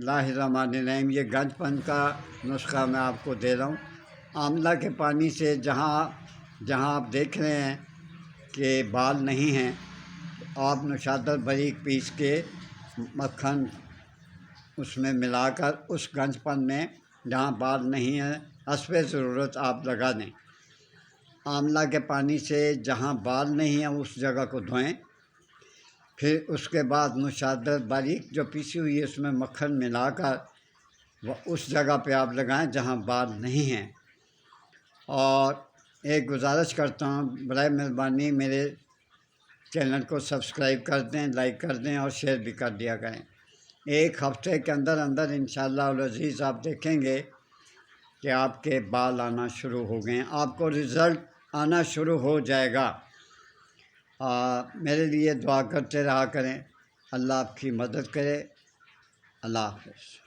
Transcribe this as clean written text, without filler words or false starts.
اللہ الرحمن الرحیم۔ یہ گنج پن کا نسخہ میں آپ کو دے رہا ہوں۔ آملہ کے پانی سے جہاں آپ دیکھ رہے ہیں کہ بال نہیں ہیں، آپ نشادر باریک پیس کے مکھن اس میں ملا کر اس گنج پن میں جہاں بال نہیں ہیں حسب ضرورت آپ لگا دیں۔ آملہ کے پانی سے جہاں بال نہیں ہیں اس جگہ کو دھوئیں، پھر اس کے بعد نشادر باریک جو پیسی ہوئی ہے اس میں مکھن ملا کر وہ اس جگہ پہ آپ لگائیں جہاں بال نہیں ہیں۔ اور ایک گزارش کرتا ہوں، برائے مہربانی میرے چینل کو سبسکرائب کر دیں، لائک کر دیں اور شیئر بھی کر دیا کریں۔ ایک ہفتے کے اندر انشاءاللہ العزیز آپ دیکھیں گے کہ آپ کے بال آنا شروع ہو گئے ہیں، آپ کو رزلٹ آنا شروع ہو جائے گا۔ میرے لیے دعا کرتے رہا کریں، اللہ آپ کی مدد کرے۔ اللہ حافظ۔